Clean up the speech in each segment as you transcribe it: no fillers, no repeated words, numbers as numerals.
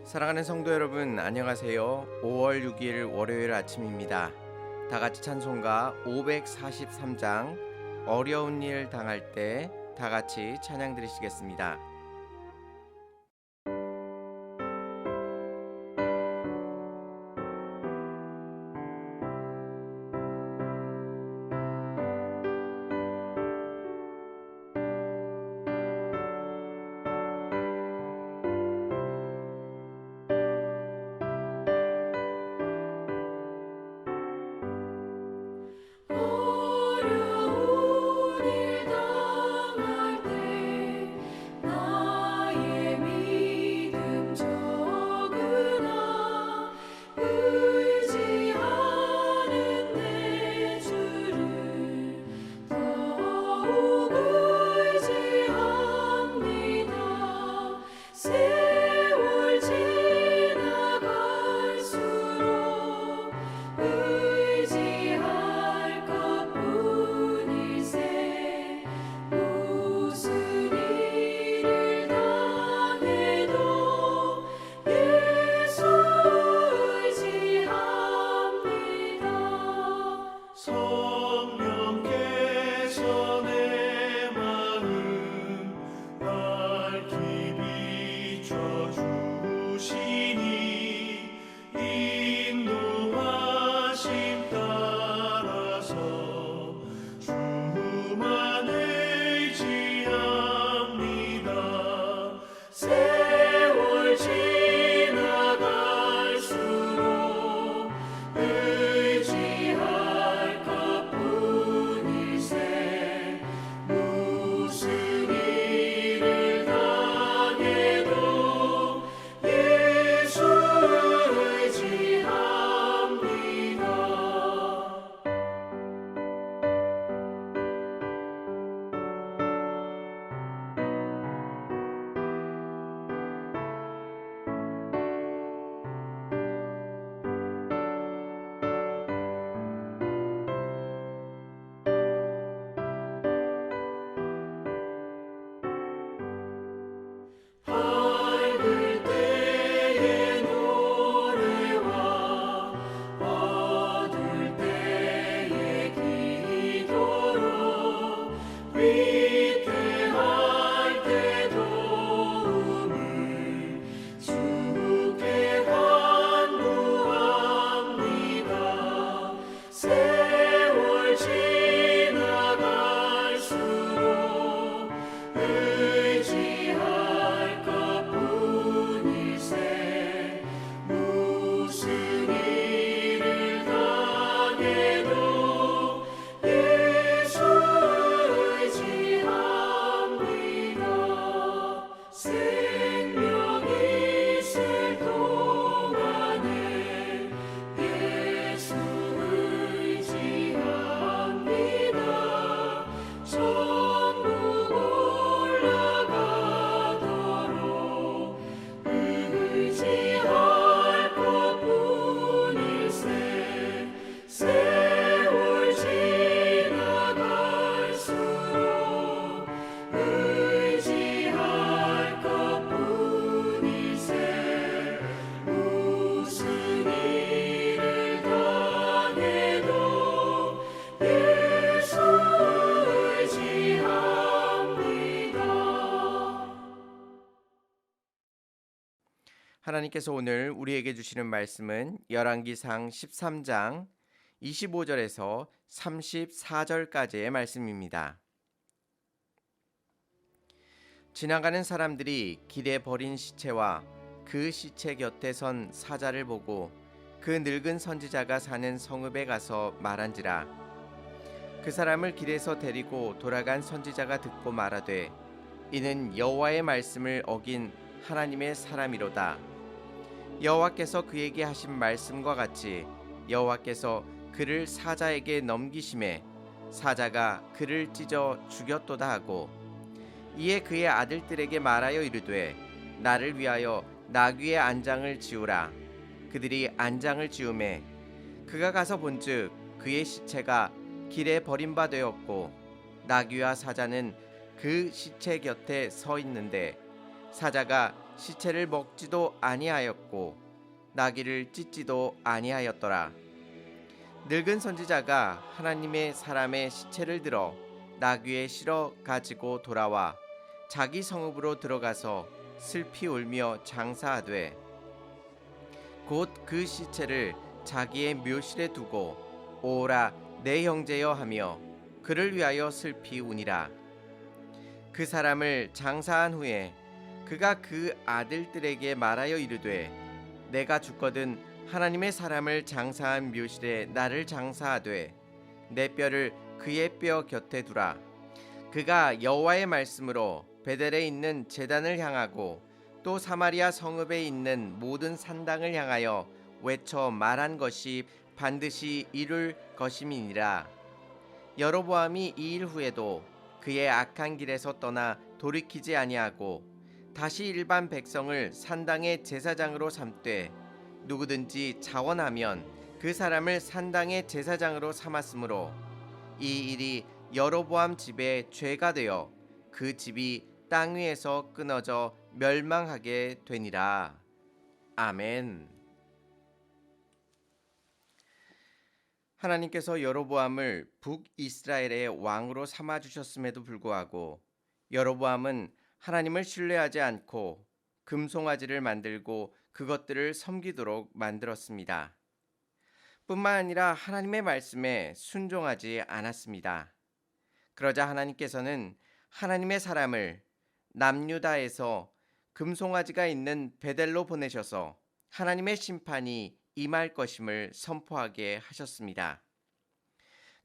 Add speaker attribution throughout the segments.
Speaker 1: 사랑하는 성도 여러분, 안녕하세요. 5월 6일 월요일 아침입니다. 다 같이 찬송가 543장 어려운 일 당할 때 다 같이 찬양 드리시겠습니다.
Speaker 2: 어려운 일 당할 때 나의 믿음 적으나 의지하는 내 주를 더욱 의지합니다. 세월 지나갈수록 의지할 것뿐일세. 무슨 일을 당해도 예수 의지합니다.
Speaker 3: 성령께서 내 마음 밝히 비춰주시니 인도하심 따라서 주만 의지합니다. 세월 지나갈수록 의지할 것뿐일세. 무슨 일을 당해도 예수 의지합니다. 밝을 때의 노래와 어두울 때의 기도로 위태할 때 도움을 주께 간구합니다. 세월 지나갈수록 의지할 것뿐일세. 무슨 일을 당해도 예수 의지합니다. 생명 있을 동안에 예수 의지합니다. 천국 올라가도록 의지할 것뿐일세. 세월 지나갈수록 의지할 것뿐일세. 무슨 일을 당해도 예수 의지합니다.
Speaker 1: 하나님께서 오늘 우리에게 주시는 말씀은 열왕기상 13장 25절에서 34절까지의 말씀입니다. 지나가는 사람들이 길에 버린 시체와 그 시체 곁에 선 사자를 보고 그 늙은 선지자가 사는 성읍에 가서 말한지라. 그 사람을 길에서 데리고 돌아간 선지자가 듣고 말하되 이는 여호와의 말씀을 어긴 하나님의 사람이로다. 여호와께서 그에게 하신 말씀과 같이 여호와께서 그를 사자에게 넘기심에 사자가 그를 찢어 죽였도다 하고 이에 그의 아들들에게 말하여 이르되 나를 위하여 나귀의 안장을 지우라. 그들이 안장을 지우매 그가 가서 본즉 그의 시체가 길에 버림받되었고 나귀와 사자는 그 시체 곁에 서 있는데 사자가 시체를 먹지도 아니하였고 나귀를 찢지도 아니하였더라. 늙은 선지자가 하나님의 사람의 시체를 들어 나귀에 실어 가지고 돌아와 자기 성읍으로 들어가서 슬피 울며 장사하되 곧 그 시체를 자기의 묘실에 두고 오라 내 형제여 하며 그를 위하여 슬피 우니라. 그 사람을 장사한 후에 그가 그 아들들에게 말하여 이르되 내가 죽거든 하나님의 사람을 장사한 묘실에 나를 장사하되 내 뼈를 그의 뼈 곁에 두라. 그가 여호와의 말씀으로 베델에 있는 제단을 향하고 또 사마리아 성읍에 있는 모든 산당을 향하여 외쳐 말한 것이 반드시 이룰 것임이니라. 여로보암이 이 일 후에도 그의 악한 길에서 떠나 돌이키지 아니하고 다시 일반 백성을 산당의 제사장으로 삼되 누구든지 자원하면 그 사람을 산당의 제사장으로 삼았으므로 이 일이 여로보암 집의 죄가 되어 그 집이 땅 위에서 끊어져 멸망하게 되니라. 아멘. 하나님께서 여로보암을 북이스라엘의 왕으로 삼아 주셨음에도 불구하고 여로보암은 하나님을 신뢰하지 않고 금송아지를 만들고 그것들을 섬기도록 만들었습니다. 뿐만 아니라 하나님의 말씀에 순종하지 않았습니다. 그러자 하나님께서는 하나님의 사람을 남유다에서 금송아지가 있는 베델로 보내셔서 하나님의 심판이 임할 것임을 선포하게 하셨습니다.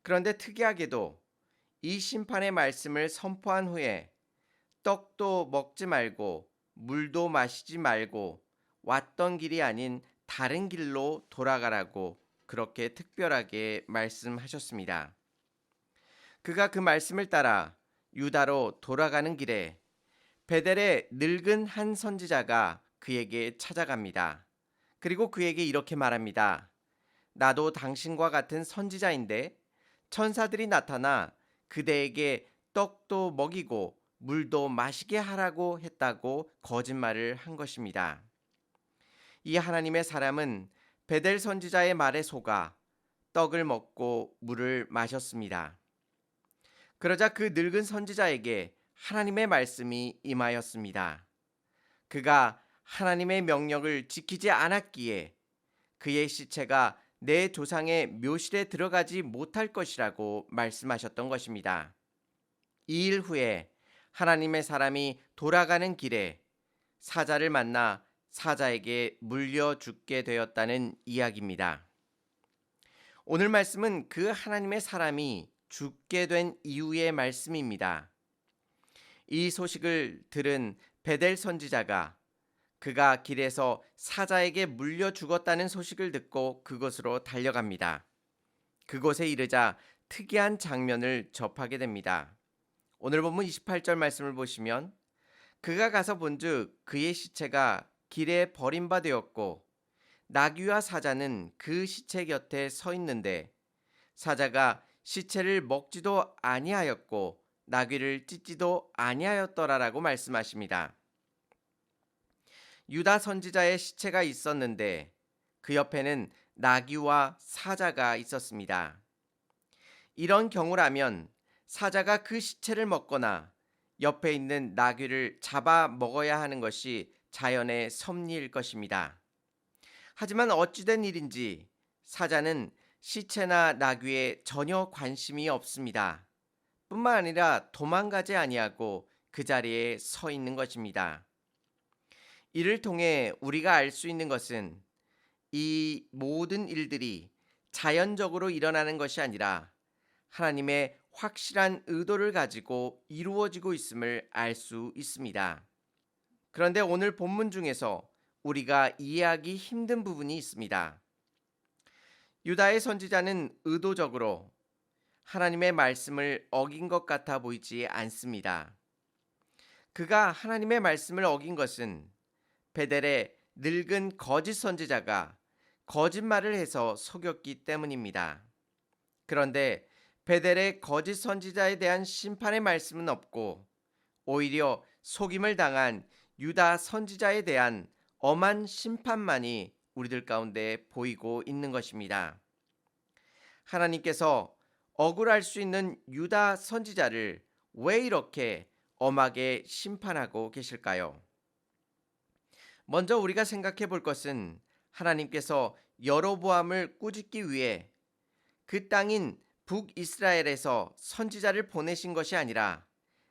Speaker 1: 그런데 특이하게도 이 심판의 말씀을 선포한 후에 떡도 먹지 말고 물도 마시지 말고 왔던 길이 아닌 다른 길로 돌아가라고 그렇게 특별하게 말씀하셨습니다. 그가 그 말씀을 따라 유다로 돌아가는 길에 베델의 늙은 한 선지자가 그에게 찾아갑니다. 그리고 그에게 이렇게 말합니다. 나도 당신과 같은 선지자인데 천사들이 나타나 그대에게 떡도 먹이고 물도 마시게 하라고 했다고 거짓말을 한 것입니다. 이 하나님의 사람은 베델 선지자의 말에 속아 떡을 먹고 물을 마셨습니다. 그러자 그 늙은 선지자에게 하나님의 말씀이 임하였습니다. 그가 하나님의 명령을 지키지 않았기에 그의 시체가 내 조상의 묘실에 들어가지 못할 것이라고 말씀하셨던 것입니다. 이 일 후에 하나님의 사람이 돌아가는 길에 사자를 만나 사자에게 물려 죽게 되었다는 이야기입니다. 오늘 말씀은 그 하나님의 사람이 죽게 된 이유의 말씀입니다. 이 소식을 들은 베델 선지자가 그가 길에서 사자에게 물려 죽었다는 소식을 듣고 그곳으로 달려갑니다. 그곳에 이르자 특이한 장면을 접하게 됩니다. 오늘 본문 28절 말씀을 보시면 그가 가서 본즉 그의 시체가 길에 버림받았고 나귀와 사자는 그 시체 곁에 서 있는데 사자가 시체를 먹지도 아니하였고 나귀를 찢지도 아니하였더라라고 말씀하십니다. 유다 선지자의 시체가 있었는데 그 옆에는 나귀와 사자가 있었습니다. 이런 경우라면 사자가 그 시체를 먹거나 옆에 있는 나귀를 잡아 먹어야 하는 것이 자연의 섭리일 것입니다. 하지만 어찌된 일인지 사자는 시체나 나귀에 전혀 관심이 없습니다. 뿐만 아니라 도망가지 아니하고 그 자리에 서 있는 것입니다. 이를 통해 우리가 알 수 있는 것은 이 모든 일들이 자연적으로 일어나는 것이 아니라 하나님의 확실한 의도를 가지고 이루어지고 있음을 알 수 있습니다. 그런데 오늘 본문 중에서 우리가 이해하기 힘든 부분이 있습니다. 유다의 선지자는 의도적으로 하나님의 말씀을 어긴 것 같아 보이지 않습니다. 그가 하나님의 말씀을 어긴 것은 베델의 늙은 거짓 선지자가 거짓말을 해서 속였기 때문입니다. 그런데 베델의 거짓 선지자에 대한 심판의 말씀은 없고 오히려 속임을 당한 유다 선지자에 대한 엄한 심판만이 우리들 가운데 보이고 있는 것입니다. 하나님께서 억울할 수 있는 유다 선지자를 왜 이렇게 엄하게 심판하고 계실까요? 먼저 우리가 생각해 볼 것은 하나님께서 여로보암을 꾸짖기 위해 그 땅인 북이스라엘에서 선지자를 보내신 것이 아니라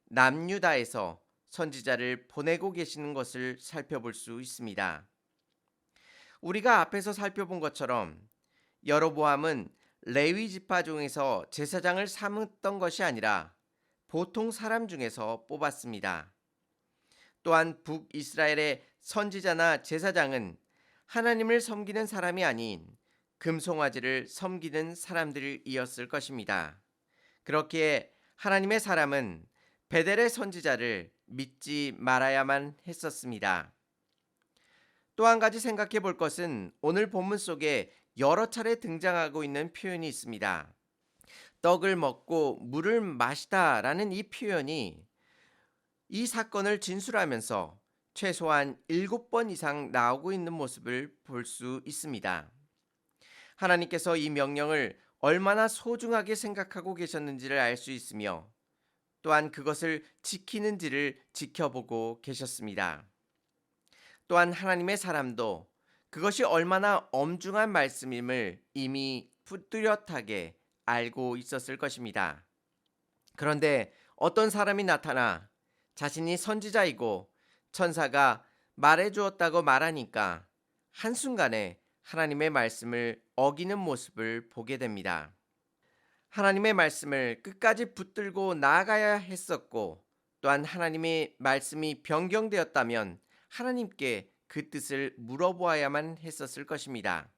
Speaker 1: 남유다에서 선지자를 보내고 계시는 것을 살펴볼 수 있습니다. 우리가 앞에서 살펴본 것처럼 여로보암은 레위 지파 중에서 제사장을 삼았던 것이 아니라 보통 사람 중에서 뽑았습니다. 또한 북이스라엘의 선지자나 제사장은 하나님을 섬기는 사람이 아닌 금송아지를 섬기는 사람들이었을 것입니다. 그렇기에 하나님의 사람은 베델의 선지자를 믿지 말아야만 했었습니다. 또 한 가지 생각해 볼 것은 오늘 본문 속에 여러 차례 등장하고 있는 표현이 있습니다. 떡을 먹고 물을 마시다라는 이 표현이 이 사건을 진술하면서 최소한 7번 이상 나오고 있는 모습을 볼 수 있습니다. 하나님께서 이 명령을 얼마나 소중하게 생각하고 계셨는지를 알 수 있으며 또한 그것을 지키는지를 지켜보고 계셨습니다. 또한 하나님의 사람도 그것이 얼마나 엄중한 말씀임을 이미 뚜렷하게 알고 있었을 것입니다. 그런데 어떤 사람이 나타나 자신이 선지자이고 천사가 말해주었다고 말하니까 한순간에 하나님의 말씀을 어기는 모습을 보게 됩니다. 하나님의 말씀을 끝까지 붙들고 나아가야 했었고 또한 하나님의 말씀이 변경되었다면 하나님께 그 뜻을 물어보아야만 했었을 것입니다.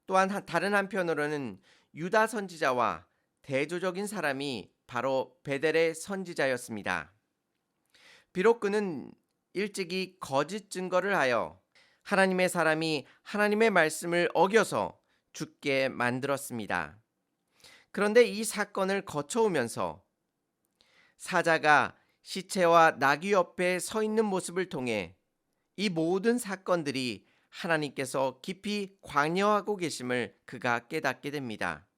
Speaker 1: 또한 다른 한편으로는 유다 선지자와 대조적인 사람이 바로 베델의 선지자였습니다. 비록 그는 일찍이 거짓 증거를 하여 하나님의 사람이 하나님의 말씀을 어겨서 죽게 만들었습니다. 그런데 이 사건을 거쳐오면서 사자가 시체와 나귀 옆에 서 있는 모습을 통해 이 모든 사건들이 하나님께서 깊이 관여하고 계심을 그가 깨닫게 됩니다.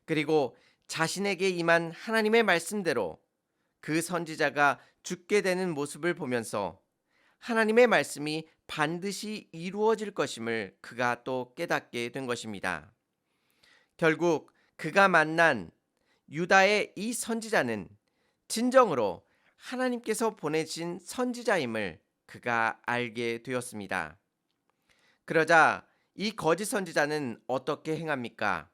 Speaker 1: 그리고 자신에게 임한 하나님의 말씀대로 그 선지자가 죽게 되는 모습을 보면서 하나님의 말씀이 반드시 이루어질 것임을 그가 또 깨닫게 된 것입니다. 결국 그가 만난 유다의 이 선지자는 진정으로 하나님께서 보내신 선지자임을 그가 알게 되었습니다. 그러자 이 거짓 선지자는 어떻게 행합니까?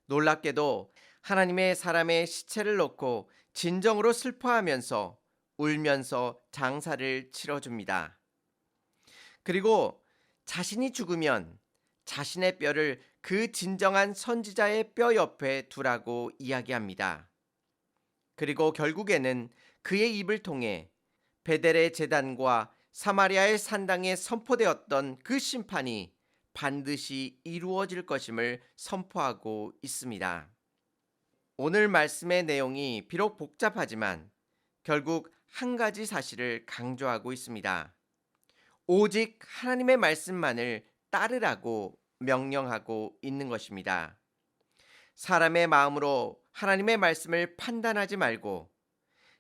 Speaker 1: 놀랍게도 하나님의 사람의 시체를 놓고 진정으로 슬퍼하면서 울면서 장사를 치러줍니다. 그리고 자신이 죽으면 자신의 뼈를 그 진정한 선지자의 뼈 옆에 두라고 이야기합니다. 그리고 결국에는 그의 입을 통해 베델의 제단과 사마리아의 산당에 선포되었던 그 심판이 반드시 이루어질 것임을 선포하고 있습니다. 오늘 말씀의 내용이 비록 복잡하지만 결국 한 가지 사실을 강조하고 있습니다. 오직 하나님의 말씀만을 따르라고 명령하고 있는 것입니다. 사람의 마음으로 하나님의 말씀을 판단하지 말고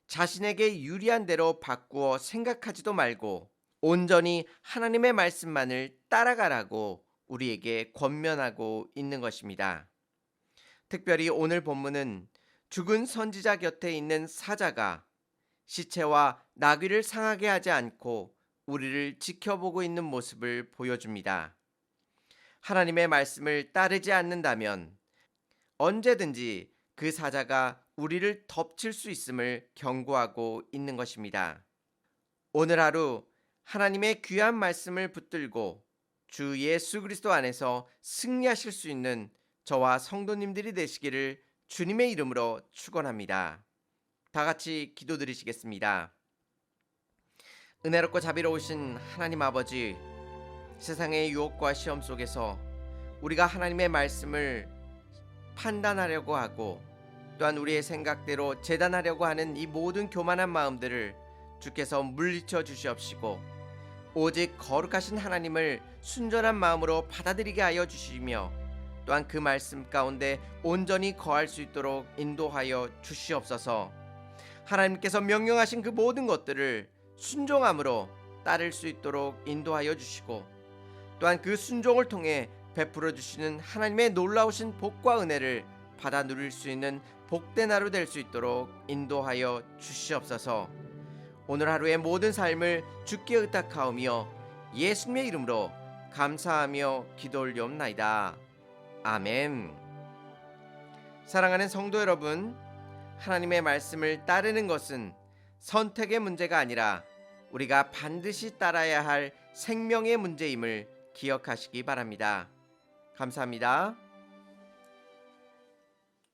Speaker 1: 자신에게 유리한 대로 바꾸어 생각하지도 말고 온전히 하나님의 말씀만을 따라가라고 우리에게 권면하고 있는 것입니다. 특별히 오늘 본문은 죽은 선지자 곁에 있는 사자가 시체와 나귀를 상하게 하지 않고 우리를 지켜보고 있는 모습을 보여줍니다. 하나님의 말씀을 따르지 않는다면 언제든지 그 사자가 우리를 덮칠 수 있음을 경고하고 있는 것입니다. 오늘 하루 하나님의 귀한 말씀을 붙들고 주 예수 그리스도 안에서 승리하실 수 있는 저와 성도님들이 되시기를 주님의 이름으로 축원합니다. 다 같이 기도드리시겠습니다. 은혜롭고 자비로우신 하나님 아버지, 세상의 유혹과 시험 속에서 우리가 하나님의 말씀을 판단하려고 하고 또한 우리의 생각대로 재단하려고 하는 이 모든 교만한 마음들을 주께서 물리쳐 주시옵시고 오직 거룩하신 하나님을 순전한 마음으로 받아들이게 하여 주시며 또한 그 말씀 가운데 온전히 거할 수 있도록 인도하여 주시옵소서. 하나님께서 명령하신 그 모든 것들을 순종함으로 따를 수 있도록 인도하여 주시고 또한 그 순종을 통해 베풀어 주시는 하나님의 놀라우신 복과 은혜를 받아 누릴 수 있는 복된 하루 될 수 있도록 인도하여 주시옵소서. 오늘 하루의 모든 삶을 주께 의탁하오며 예수님의 이름으로 감사하며 기도 올리옵나이다. 아멘. 사랑하는 성도 여러분, 하나님의 말씀을 따르는 것은 선택의 문제가 아니라 우리가 반드시 따라야 할 생명의 문제임을 기억하시기 바랍니다. 감사합니다.